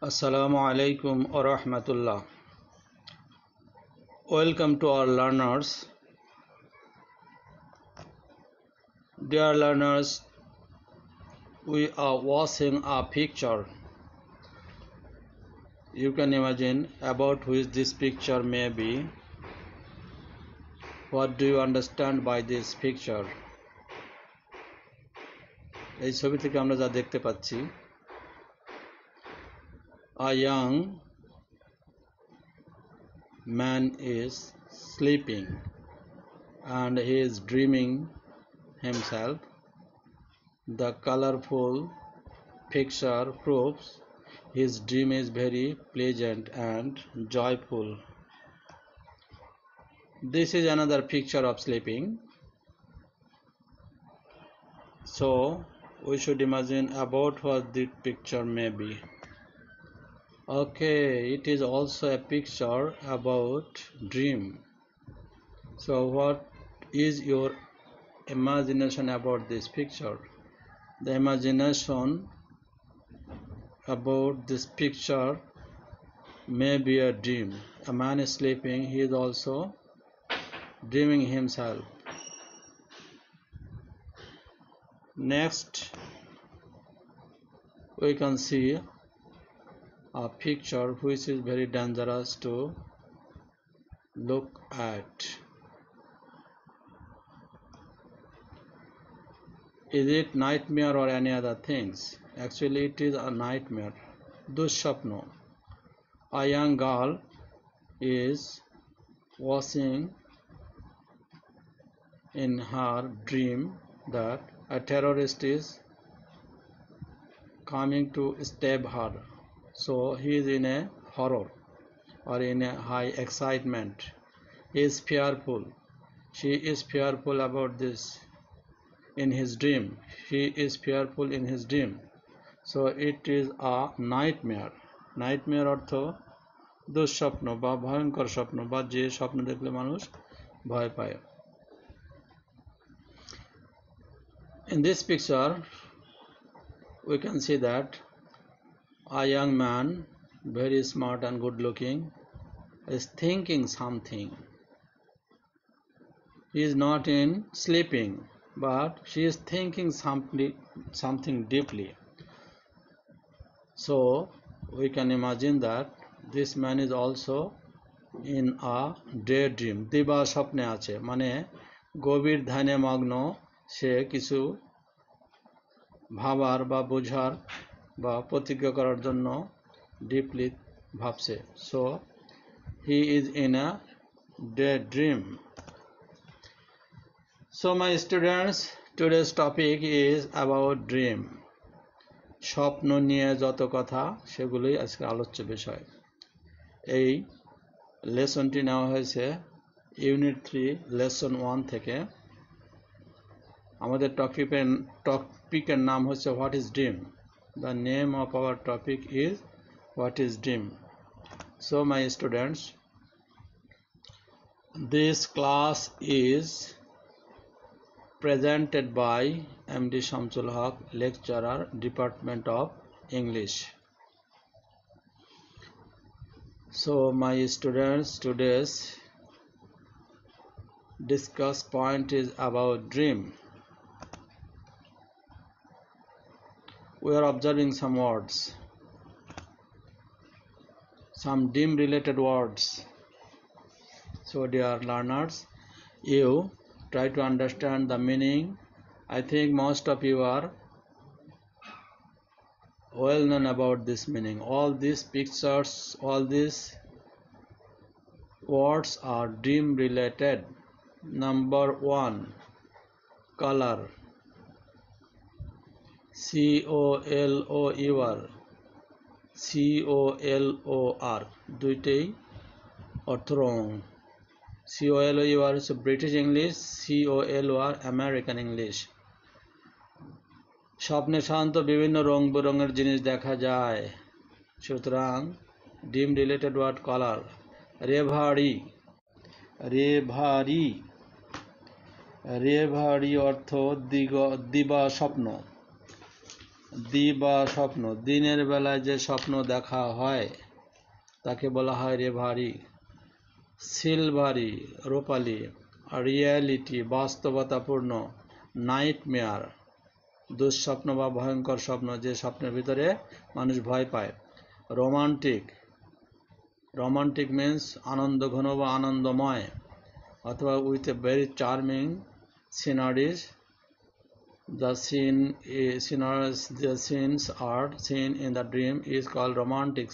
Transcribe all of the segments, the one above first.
Assalamu alaikum wa rahmatullah. Welcome to our learners. Dear learners, we are watching a picture. You can imagine about which this picture may be. What do you understand by this picture? এই ছবি থেকে আমরা যা দেখতে পাচ্ছি, a young man is sleeping and he is dreaming himself. The colorful picture proves his dream is very pleasant and joyful. This is another picture of sleeping. So we should imagine about what the picture may be. Okay, it is also a picture about dream. So what is your imagination about this picture? The imagination about this picture may be a dream. A man is sleeping, he is also dreaming himself. Next, we can see a picture which is very dangerous to look at. Is it nightmare or any other things? Actually, it is a nightmare. Dushapno. A young girl is watching in her dream that a terrorist is coming to stab her. So he is in a horror or in a high excitement. He is fearful. She is fearful about this in his dream. He is fearful in his dream. So it is a nightmare. Nightmare অর্থ দুঃস্বপ্ন বা ভয়ঙ্কর স্বপ্ন বা যে স্বপ্ন দেখলে মানুষ ভয় পায়. In this picture, we can see that a young man, very smart and good looking, is thinking something. He is not in sleeping, but she is thinking something deeply. So we can imagine that this man is also in a daydream. দিবা স্বপ্নে আছে, মানে গভীর ধ্যানে মগ্ন, সে কিছু ভাবার বা বোঝার বা প্রতিজ্ঞা করার জন্য ডিপলি ভাবছে. So he is in a daydream. So my students, today's topic is about dream. স্বপ্ন নিয়ে যত কথা সেগুলোই আজকে আলোচ্য বিষয়. এই লেসনটি নেওয়া হয়েছে ইউনিট 3 লেসন 1 থেকে. আমাদের টপিকের নাম হচ্ছে what is dream. The name of our topic is what is dream. So my students, this class is presented by MD Shamsul Haq, lecturer, Department of English. So my students, today's discuss point is about dream. We are observing some words, some dream related words. So dear learners, you try to understand the meaning. I think most of you are well known about this meaning. All these pictures, all these words are dream related. Number 1, color. COLOUR, COLOR, দুইটাই অর্থ রং. COLOUR হচ্ছে British English, COLOR American English. স্বপ্নে সাধারণত বিভিন্ন রং বেরঙের জিনিস দেখা যায়. সুতরাং dream related word colour. Reverie, reverie, reverie অর্থ দিবা স্বপ্ন. দিবা স্বপ্ন, দিনের বেলায় যে স্বপ্ন দেখা হয় তাকে বলা হয় রেভারি। সিলভারি রূপালি, রিয়ালিটি বাস্তবতাপূর্ণ, নাইটমেয়ার দুঃস্বপ্ন বা ভয়ঙ্কর স্বপ্ন, যে স্বপ্নের ভিতরে মানুষ ভয় পায়। রোমান্টিক, রোমান্টিক মিন্স আনন্দঘন বা আনন্দময়, অথবা with a very charming sceneries, the scenes are seen in the dream is called romantic.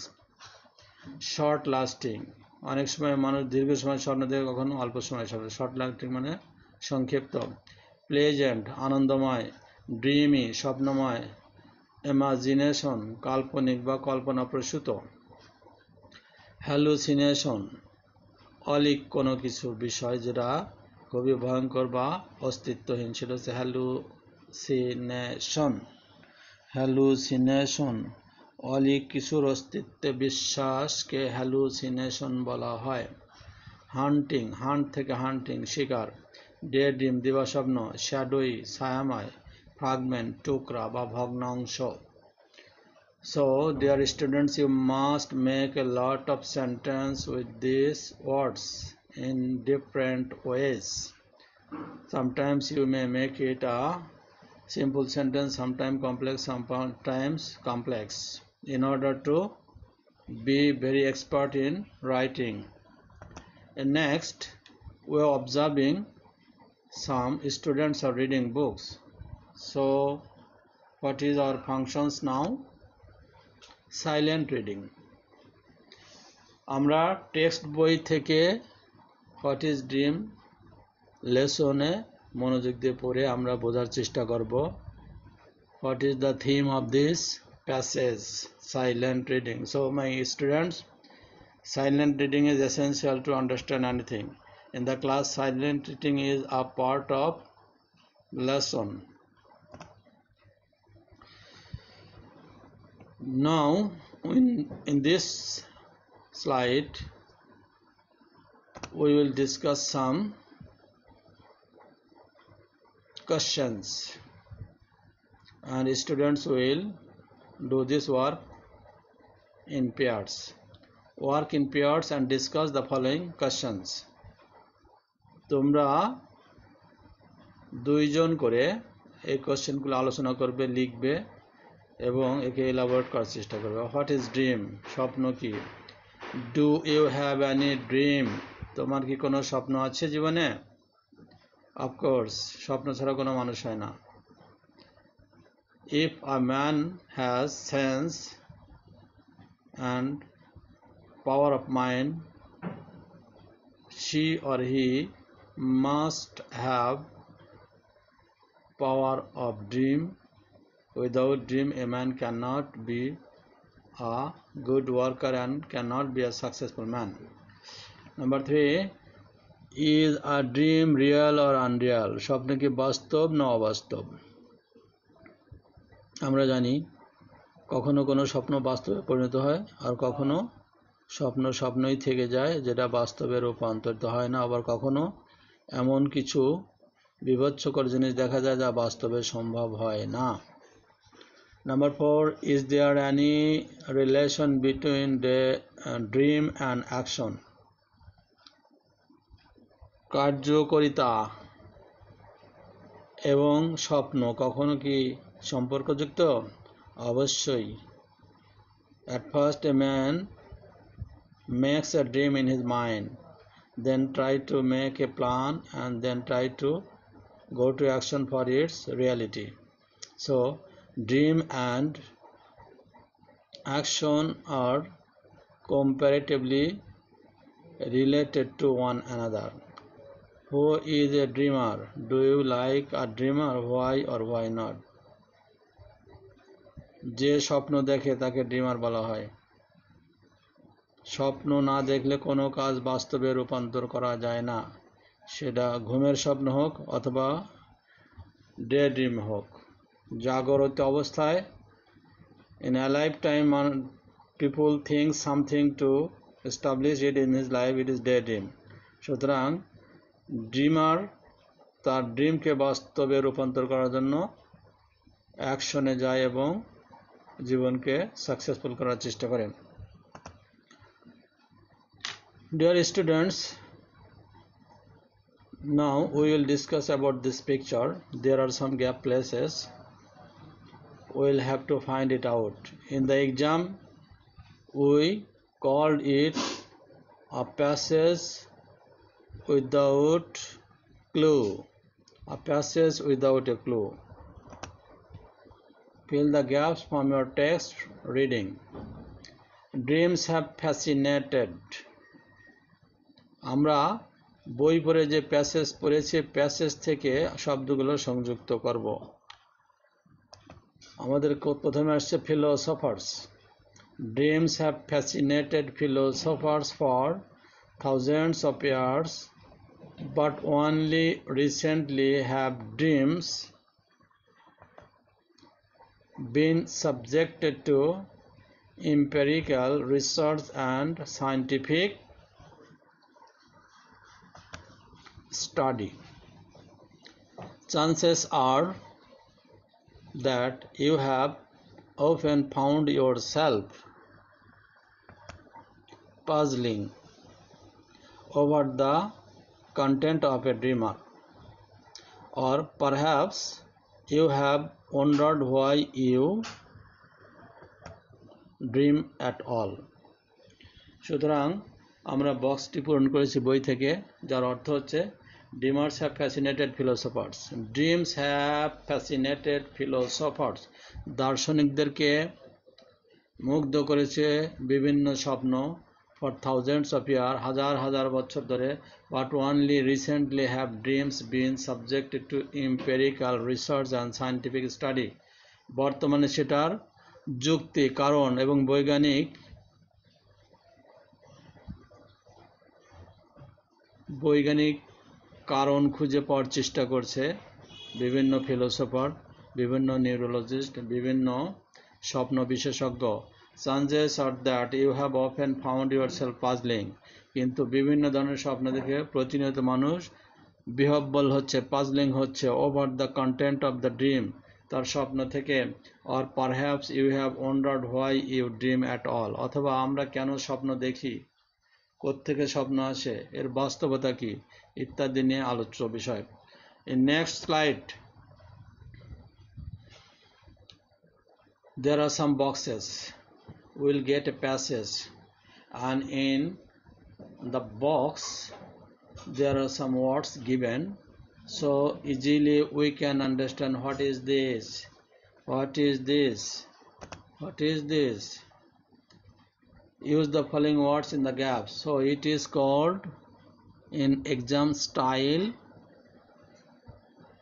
Short lasting, অনেক সময় মানুষ দীর্ঘ সময় স্বপ্ন দেখে, কখনো অল্প সময় স্বপ্ন। শর্ট লাস্টিং মানে সংক্ষিপ্ত। প্লেজেন্ট আনন্দময়, ড্রিমি স্বপ্নময়, ইমাজিনেশন কাল্পনিক বা কল্পনাপ্রসূত, হ্যালুসিনেশন অলিক কোনো কিছু বিষয় যেটা খুবই ভয়ঙ্কর বা অস্তিত্বহীন, সেটা হচ্ছে হ্যালুসিনেশন। হ্যালুসিনেশন অলিক কিছুর অস্তিত্বে বিশ্বাসকে হ্যালুসিনেশন বলা হয়। হান্টিং, হান্ট থেকে হান্টিং শিকার। ডে ড্রিম দিবাস্বপ্ন, শ্যাডোই ছায়াময়, ফ্রাগমেন্ট টুকরা বা ভগ্নাংশ। So, dear students, you must make a lot of sentence with these words in different ways. Sometimes you may make it a simple sentence, sometimes complex, sometimes complex, in order to be very expert in writing. And next, we are observing some students are reading books. So, what is our functions now? Silent reading. আমরা text বই থেকে what is dream লেসনে মনোযোগ দিয়ে পড়ে আমরা বোঝার চেষ্টা করব। What is the theme of this passage? Silent reading. So my students, silent reading is essential to understand anything. In the class, silent reading is a part of lesson. Now, in this slide, we will discuss some questions, and students will do this work in pairs. Work in pairs and discuss the following questions. তোমরা দুইজন করে এই কোশ্চেনগুলো আলোচনা করবে, লিখবে এবং একে এলাবোরেট করার চেষ্টা করবে। What is dream? স্বপ্ন কি? Do you have any dream? তোমার কি কোনো স্বপ্ন আছে জীবনে? অফকোর্স, স্বপ্ন ছাড়া কোনো মানুষ হয় না। If a man has sense and power of mind, she or he must have power of dream. Without dream, a man cannot be a good worker and cannot be a successful man. Number 3, is a dream real or unreal? স্বপ্ন কি বাস্তব না অবাস্তব? আমরা জানি কখনো কোনো স্বপ্ন বাস্তবে পরিণত হয়, আর কখনো স্বপ্ন স্বপ্নই থেকে যায়, যেটা বাস্তবে রূপান্তরিত হয় না। আবার কখনো এমন কিছু বিভৎসকর জিনিস দেখা যায় যা বাস্তবে সম্ভব হয় না। Number 4, is there any relation between the dream and action? কার্যকারিতা এবং স্বপ্ন কখনো কি সম্পর্কযুক্ত? অবশ্যই। At first a man makes a dream in his mind, then try to make a plan, and then try to go to action for its reality. So, dream and action are comparatively related to one another. Who is a dreamer? Do you like a dreamer? Why or why not? যে স্বপ্ন দেখে তাকে dreamer বলা হয়। স্বপ্ন না দেখলে কোনো কাজ বাস্তবে রূপান্তর করা যায় না, সেটা ঘুমের স্বপ্ন হোক অথবা ডে ড্রিম হোক। জাগরিত অবস্থায়, in a lifetime, people think something to establish it in his life, it is daydream. সুতরাং ড্রিমার তার ড্রিমকে বাস্তবে রূপান্তর করার জন্য অ্যাকশনে যায় এবং জীবনকে সাকসেসফুল করার চেষ্টা করে। Dear students, now we will discuss about this picture. There are some gap places. We will have to find it out. In the exam, we called it a passage without clue. A passage without a clue. Fill the gaps from your text reading. Dreams have fascinated. আমরা বই পড়ে যে passage পড়েছি, passage থেকে শব্দগুলো সংযুক্ত করব। আমাদের প্রথমে আসছে philosophers. Dreams have fascinated philosophers for thousands of years, but only recently have dreams been subjected to empirical research and scientific study. Chances are that you have often found yourself puzzling over the content of a dreamer, or perhaps you have wondered why you dream at all. সুতরাং আমরা বক্সটি পূরণ করেছি বই থেকে, যার অর্থ হচ্ছে Dreamers have fascinated philosophers. Dreams have fascinated philosophers. দার্শনিকদেরকে মুগ্ধ করেছে বিভিন্ন স্বপ্ন for thousands of years, হাজার হাজার বছর ধরে, but only recently have dreams been subjected to empirical research and scientific study. বর্তমানে সেটার যুক্তি, কারণ এবং বৈজ্ঞানিক কারণ খুঁজে পাওয়ার চেষ্টা করছে বিভিন্ন ফিলোসোফার, বিভিন্ন নিউরোলজিস্ট, বিভিন্ন স্বপ্ন বিশেষজ্ঞ। Chances are that you have often found yourself puzzling. কিন্তু বিভিন্ন ধরনের স্বপ্ন দেখে প্রতিনিয়ত মানুষ বিহ্বল হচ্ছে, পাজলিং হচ্ছে, over the content of the dream, তার স্বপ্ন থেকে, or perhaps you have wondered why you dream at all. অথবা আমরা কেন স্বপ্ন দেখি, কোত্থেকে স্বপ্ন আসে, এর বাস্তবতা কি, ইত্যাদি নিয়ে আলোচ্য বিষয়। In next slide, there are some boxes. We'll get a passage, and in the box there are some words given, so easily we can understand what is this, what is this, what is this. Use the following words in the gaps. So it is called, in exam style,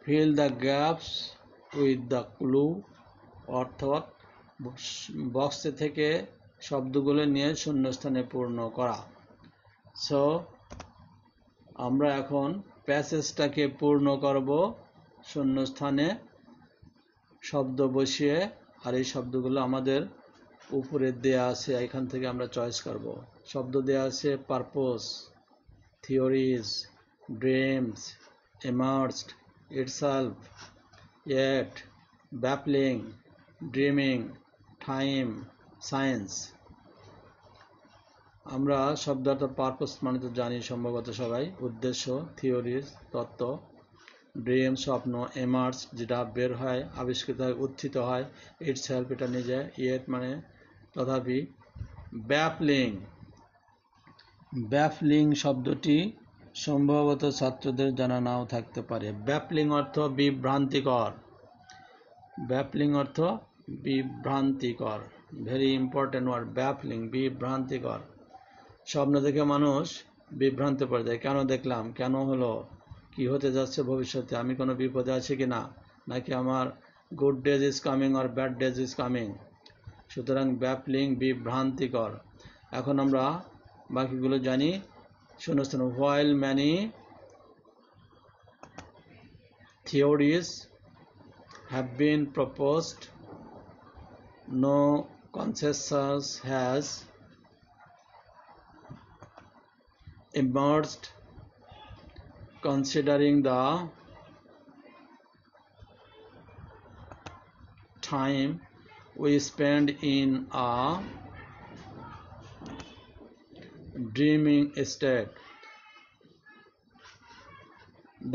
fill the gaps with the clue. অর্থাৎ box থেকে শব্দগুলো নিয়ে শূন্যস্থানে পূর্ণ করা। So আমরা এখন প্যাসেজটাকে পূর্ণ করব শূন্যস্থানে শব্দ বসিয়ে, আর এই শব্দগুলো আমাদের উপরে দেয়া আছে, এখান থেকে আমরা চয়েস করব। শব্দ দেয়া আছে purpose, theories, dreams, emerged, itself, yet, baffling, dreaming, time, science. আমরা শব্দটা পারপোজ মানে তো জানি সম্ভবত সবাই, উদ্দেশ্য, থিওরিজ তত্ত্ব, ড্রিম স্বপ্ন, এমার্জ যেটা বের হয়, আবিষ্কৃত হয়, উত্থিত হয়, ইটসেলফ এটা নিজে, ইয়েট মানে তথাপি, ব্যাফলিং। ব্যাফলিং শব্দটি সম্ভবত ছাত্রদের জানা নাও থাকতে পারে। ব্যাফলিং অর্থ বিভ্রান্তিকর, ব্যাফলিং অর্থ বিভ্রান্তিকর, ভেরি ইম্পর্টেন্ট ওয়ার্ড, ব্যাফলিং বিভ্রান্তিকর। স্বপ্ন দেখে মানুষ বিভ্রান্ত পড়ে যায়, কেন দেখলাম, কেন হলো, কি হতে যাচ্ছে ভবিষ্যতে, আমি কোনো বিপদে আছি কিনা, নাকি আমার good days is coming or bad days is coming. সুতরাং ব্যাফলিং বিভ্রান্তিকর। এখন আমরা বাকিগুলো জানি শূন্যস্থান। while many theories have been proposed, no consensus has emerged considering the time we spend in a dreaming state.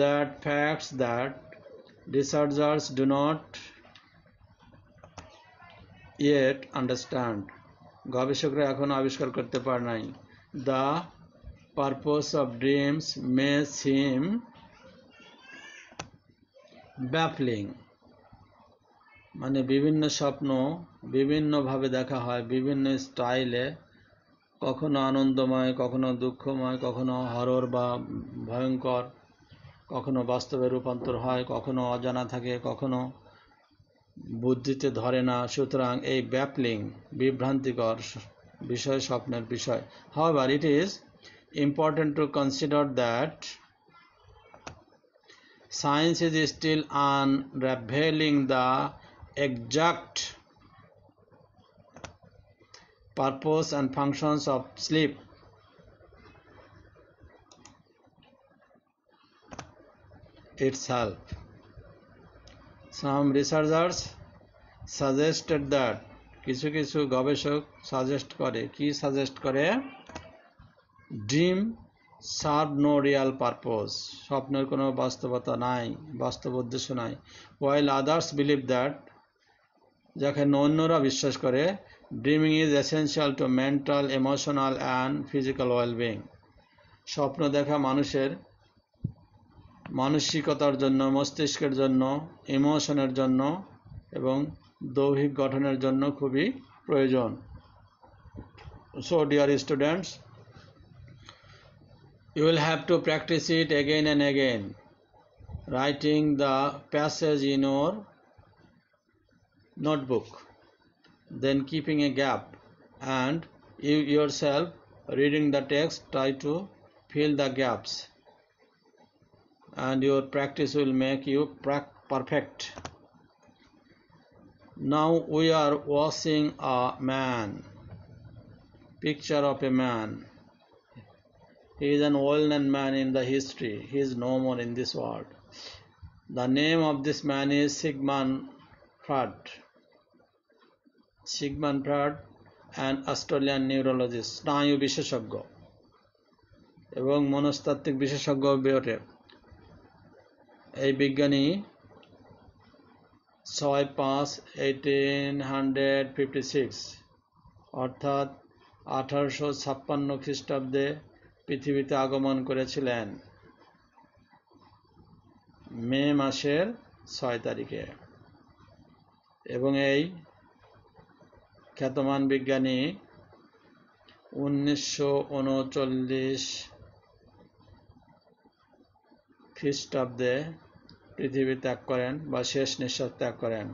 That facts that researchers do not yet understand. গবেষকরা এখনো আবিষ্কার করতে পারে নাই। The purpose of dreams may seem baffling. মানে বিভিন্ন স্বপ্ন বিভিন্নভাবে দেখা হয়, বিভিন্ন স্টাইলে, কখনো আনন্দময়, কখনো দুঃখময়, কখনো হরর বা ভয়ঙ্কর, কখনো বাস্তবে রূপান্তর হয়, কখনো অজানা থাকে, কখনো বুদ্ধিতে ধরে না। সুতরাং এই ব্যাপলিং বিভ্রান্তিকর বিষয় স্বপ্নের বিষয়। However, it is important to consider that science is still unraveling the exact purpose and functions of sleep. Itself. Some researchers suggested that কিছু কিছু গবেষক সাজেস্ট করে, কি সাজেস্ট করে? Dream serve no real purpose. স্বপ্নের কোনো বাস্তবতা নাই, বাস্তব উদ্দেশ্য নাই। While others believe that, যেখানে অন্যরা বিশ্বাস করে, dreaming is essential to mental, emotional and physical well-being. স্বপ্ন দেখা মানুষের মানসিকতার জন্য, মস্তিষ্কের জন্য, ইমোশনের জন্য এবং দৈহিক গঠনের জন্য খুবই প্রয়োজন। So dear students, you will have to practice it again and again, writing the passage in your notebook, then keeping a gap, and you yourself reading the text, try to fill the gaps, and your practice will make you perfect. Now we are watching a man, picture of a man. He is an old man in the history. He is no more in this world. The name of this man is Sigmund Freud. Sigmund Freud, an Australian neurologist, স্নায়ু বিশেষজ্ঞ এবং মনস্তাত্ত্বিক বিশেষজ্ঞ বটে। এই বিজ্ঞানী 6/5/1856 অর্থাৎ 1856 খ্রিস্টাব্দে পৃথিবীতে আগমন করেছিলেন মে মাসের 6 তারিখে। এবং এই খ্যাতমান বিজ্ঞানী 1939 খ্রিস্টাব্দে পৃথিবী ত্যাগ করেন বা শেষ নিঃশ্বাস ত্যাগ করেন।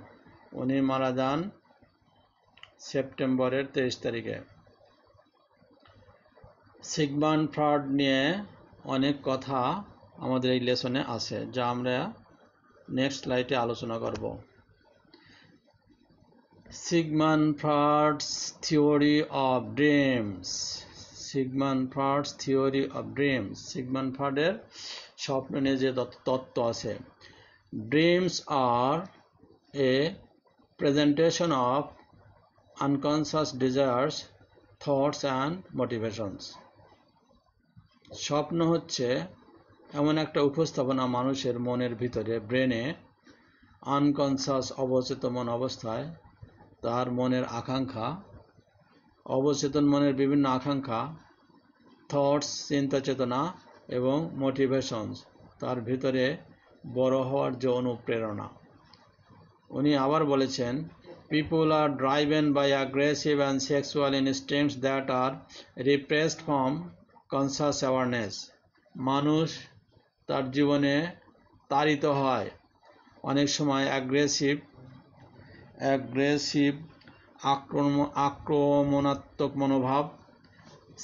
উনি মারা যান সেপ্টেম্বরের 23 তারিখে। সিগমান্ড ফ্রয়েড নিয়ে অনেক কথা আমাদের এই লেসনে আছে, যা আমরা নেক্সট স্লাইডে আলোচনা করব। Sigmund Freud's theory of dreams. Sigmund Freud's theory of dreams. Sigmund Freudের স্বপ্ন নিয়ে যে তত্ত্ব আছে। Dreams are a presentation of unconscious desires, thoughts and motivations. স্বপ্ন হচ্ছে এমন একটা উপস্থাপনা মানুষের মনের ভিতরে, ব্রেনে, আনকনসাস অবচেতন অবস্থায় তার মনের আকাঙ্ক্ষা, অবচেতন মনের বিভিন্ন আকাঙ্ক্ষা, থটস চিন্তা চেতনা এবং মোটিভেশনস তার ভিতরে বড় হওয়ার যে অনুপ্রেরণা। উনি আবার বলেছেন, people are driven by aggressive and sexual instincts that are repressed from conscious awareness. মানুষ তার জীবনে তাড়িত হয় অনেক সময় অ্যাগ্রেসিভ আক্রমণাত্মক মনোভাব,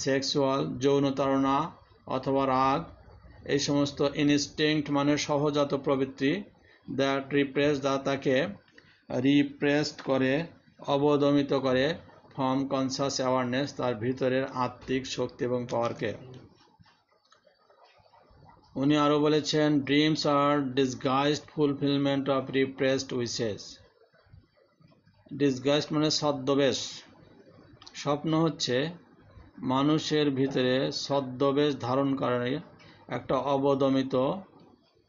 সেক্সুয়াল যৌনতাড়না অথবা রাগ, এই সমস্ত ইনস্টিংক্ট মানে সহজাত প্রবৃত্তি, দ্যাট রিপ্রেস যা তাকে রিপ্রেসড করে, অবদমিত করে, ফ্রম কনসাস অ্যাওয়ারনেস তার ভিতরের আত্মিক শক্তি এবং পাওয়ারকে। উনি আরও বলেছেন, dreams are disguised fulfilment of repressed wishes. Disgust মানে ছদ্মবেশ। স্বপ্ন হচ্ছে মানুষের ভিতরে ছদ্মবেশ ধারণ করে একটা অবদমিত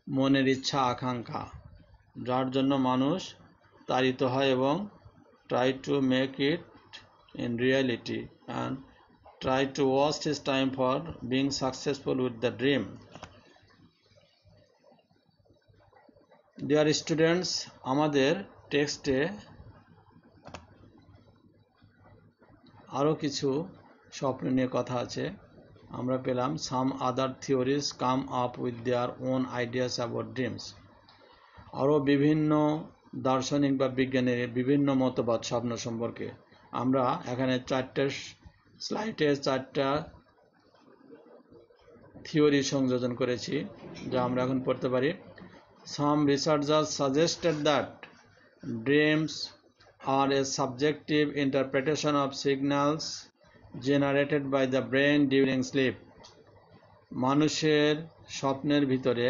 মনের ইচ্ছা আকাঙ্ক্ষা, যার জন্য মানুষ তাড়িত হয় এবং try to make it in reality and try to waste his time for being successful with the dream. Dear students, আমাদের টেক্সটে আরও কিছু স্বপ্ন নিয়ে কথা আছে। আমরা পেলাম some other theories come up with their own ideas about dreams. আরও বিভিন্ন দার্শনিক বা বিজ্ঞানের বিভিন্ন মতবাদ স্বপ্ন সম্পর্কে। আমরা এখানে চারটা স্লাইডে চারটা থিওরি সংযোজন করেছি, যা আমরা এখন পড়তে পারি। Some researchers suggested that dreams are a subjective interpretation of signals generated by the brain during sleep. মানুষের স্বপ্নের ভিতরে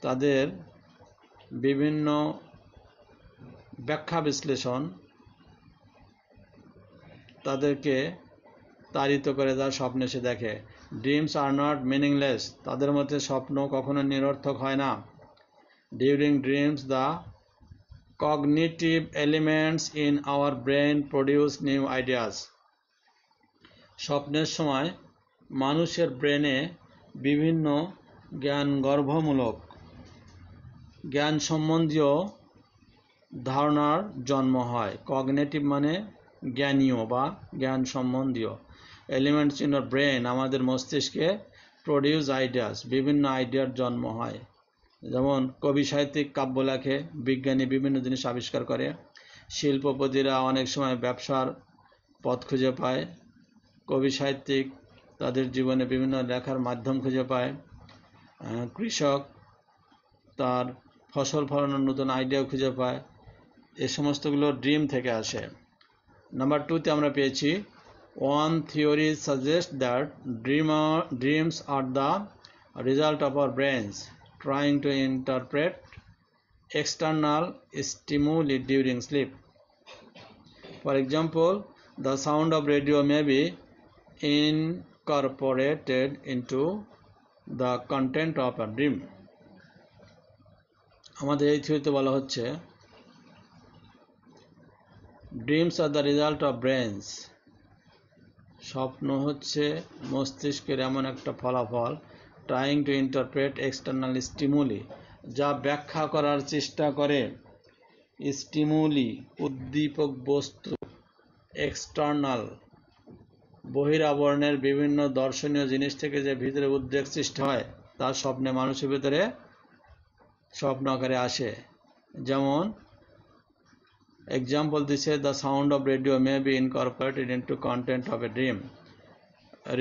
তাদের বিভিন্ন ব্যাখ্যা বিশ্লেষণ তাদেরকে তাড়িত করে, যা স্বপ্নে সে দেখে। ড্রিমস আর নট মিনিংলেস, তাদের মধ্যে স্বপ্ন কখনো নিরর্থক হয় না। During dreams the cognitive elements in our brain produce new ideas. স্বপ্নের সময় মানুষের ব্রেনে বিভিন্ন জ্ঞানগর্ভমূলক জ্ঞান সম্বন্ধীয় ধারণার জন্ম হয়। কগনিটিভ মানে জ্ঞানীয় বা জ্ঞান সম্বন্ধীয়। এলিমেন্টস ইন আওয়ার ব্রেন আমাদের মস্তিষ্কে প্রডিউস আইডিয়াস, বিভিন্ন আইডিয়ার জন্ম হয়। যেমন কবি সাহিত্যিক কাব্য লেখে, বিজ্ঞানী বিভিন্ন জিনিস আবিষ্কার করে, শিল্পপতিরা অনেক সময় ব্যবসার পথ খুঁজে পায়, কবি সাহিত্যিক তাদের জীবনে বিভিন্ন লেখার মাধ্যম খুঁজে পায়, কৃষক তার ফসল ফলানোর নতুন আইডিয়া খুঁজে পায়। এই সমস্তগুলো ড্রিম থেকে আসে। নাম্বার 2তে আমরা পেয়েছি one theory suggests that dreams are the result of our brains trying to interpret external stimuli during sleep. For example, the sound of radio may be incorporated into the content of a dream. আমাদের এই থিওরিতে বলা হচ্ছে dreams are the result of brains. স্বপ্ন হচ্ছে মস্তিষ্কের এমন একটা ফলাফল, trying to interpret external stimuli, যা ব্যাখ্যা করার চেষ্টা করে স্টিমুলি উদ্দীপক বস্তু, এক্সটার্নাল বহিরাবরণের বিভিন্ন দর্শনীয় জিনিস থেকে যে ভিতরে উদ্বেগ সৃষ্টি হয়, তা স্বপ্নে মানুষের ভিতরে স্বপ্ন আকারে আসে। যেমন এক্সাম্পল দিছে, the sound of radio may be Incorporated into content of a dream.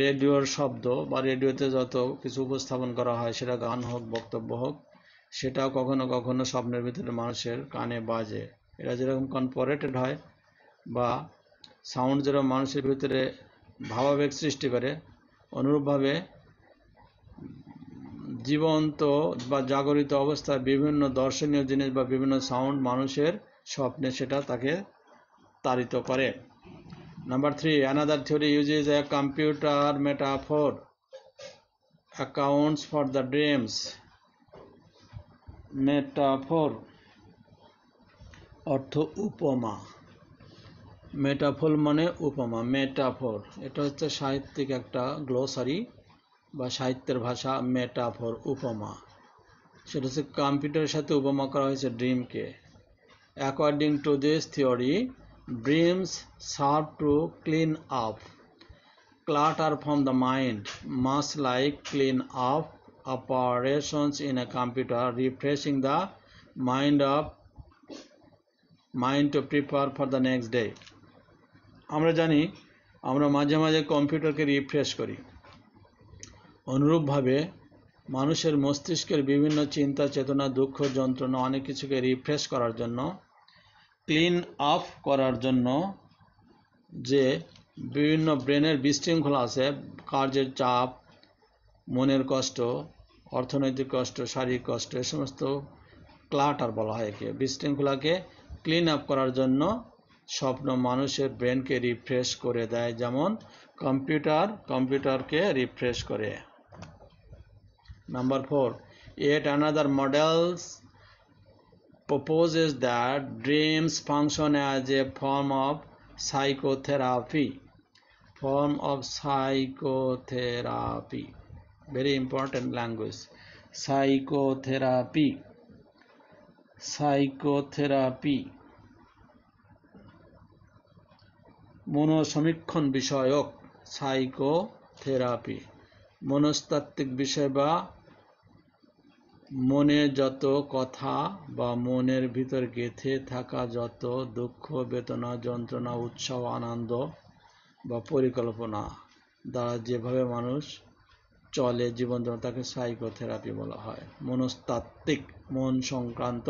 রেডিওর শব্দ বা রেডিওতে যত কিছু উপস্থাপন করা হয়, সেটা গান হোক, বক্তব্য হোক, সেটাও কখনো কখনো স্বপ্নের ভিতরে মানুষের কানে বাজে। এটা যেরকম কনপোরেটেড হয় বা সাউন্ড যেরকম মানুষের ভিতরে ভাবাবেগ সৃষ্টি করে, অনুরূপভাবে জীবন্ত বা জাগরিত অবস্থায় বিভিন্ন দর্শনীয় জিনিস বা বিভিন্ন সাউন্ড মানুষের স্বপ্নে সেটা তাকে তাড়িত করে। Number 3, another theory uses a computer metaphor accounts for the dreams. Metaphor অর্থ উপমা। মেটাফোর মানে উপমা। মেটাফোর এটা হচ্ছে সাহিত্যিক একটা গ্লোসারি বা সাহিত্যের ভাষা। মেটাফোর উপমা, সেটা হচ্ছে কম্পিউটারের সাথে উপমা করা হয়েছে ড্রিমকে। According to this theory, dreams serve to clean up clutter from the mind, much like clean up operations in a computer, refreshing the mind to prepare for the next day. আমরা জানি আমরা মাঝে মাঝে কম্পিউটারকে রিফ্রেশ করি। অনুরূপভাবে মানুষের মস্তিষ্কের বিভিন্ন চিন্তা, চেতনা, দুঃখ, যন্ত্রণা অনেক কিছুকে রিফ্রেশ করার জন্য, ক্লিন আপ করার জন্য যে বিভিন্ন ব্রেনের বিশৃঙ্খলা আছে, কাজের চাপ, মনের কষ্ট, অর্থনৈতিক কষ্ট, শারীরিক কষ্ট, এ সমস্ত ক্লাটার বলা হয়। বিশৃঙ্খলাকে ক্লিন আপ করার জন্য স্বপ্ন মানুষের ব্রেনকে রিফ্রেশ করে দেয়, যেমন কম্পিউটারকে রিফ্রেশ করে। Number 4. Yet another model proposes that dreams function as a form of psychotherapy. Very important language. Psychotherapy. মনোসমীক্ষণ বিষয়ক সাইকোথেরাপি, মনস্তাত্ত্বিক বিষয় বা মনে যত কথা বা মনের ভিতর গেঁথে থাকা যত দুঃখ, বেদনা, যন্ত্রণা, উৎসাহ, আনন্দ বা পরিকল্পনা দ্বারা যেভাবে মানুষ চলে জীবন, তাকে সাইকোথেরাপি বলা হয়, মনস্তাত্ত্বিক, মন সংক্রান্ত।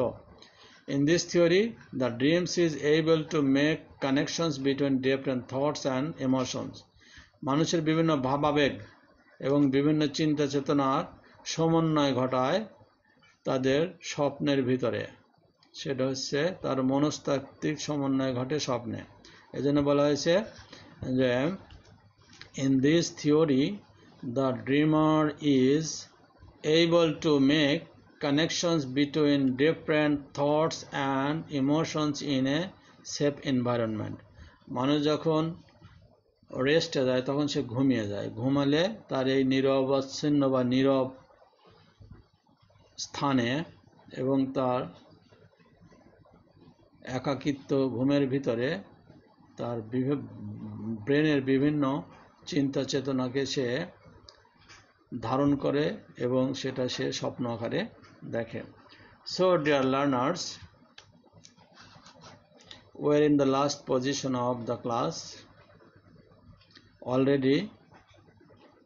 In this theory, the dreams is able to make connections between different thoughts and emotions. মানুষের বিভিন্ন ভাবাবেগ এবং বিভিন্ন চিন্তা চেতনার সমন্বয় ঘটায় তাদের স্বপ্নের ভিতরে, সেটা হচ্ছে তার মনস্তাত্ত্বিক সমন্বয় ঘটে স্বপ্নে। এজন্য বলা হয়েছে যে in this theory the dreamer is able to make connections between different thoughts and emotions in a safe environment. মানুষ যখন রেস্টে যায় তখন সে ঘুমিয়ে যায়, ঘুমালে তার এই নিরবচ্ছিন্ন বা নীরব স্থানে এবং তার একাকিত্ব ঘুমের ভিতরে তার ব্রেনের বিভিন্ন চিন্তা চেতনাকে সে ধারণ করে এবং সেটা সে স্বপ্ন আকারে দেখে। So dear learners, we are in the last position of the class. Already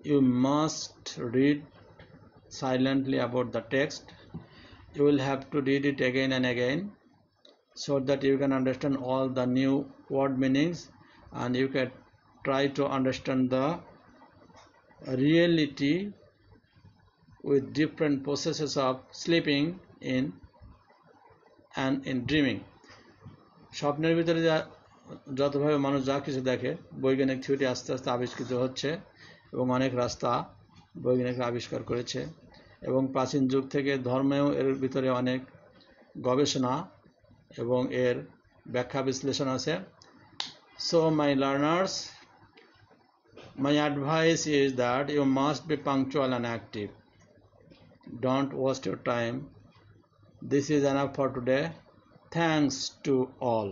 you must read silently about the text. You will have to read it again and again so that you can understand all the new word meanings and you can try to understand the reality with different processes of sleeping in and in dreaming. স্বপ্নের ভিতরে যতভাবে মানুষ যা কিছু দেখে, বৈজ্ঞানিক theory আস্তে আস্তে আবিষ্কৃত হচ্ছে এবং অনেক রাস্তা বৈজ্ঞানিকরা আবিষ্কার করেছে এবং প্রাচীন যুগ থেকে ধর্মেও এর ভিতরে অনেক গবেষণা এবং এর ব্যাখ্যা বিশ্লেষণ আছে। So my learners, my advice is that you must be punctual and active. Don't waste your time. This is enough for today. Thanks to all.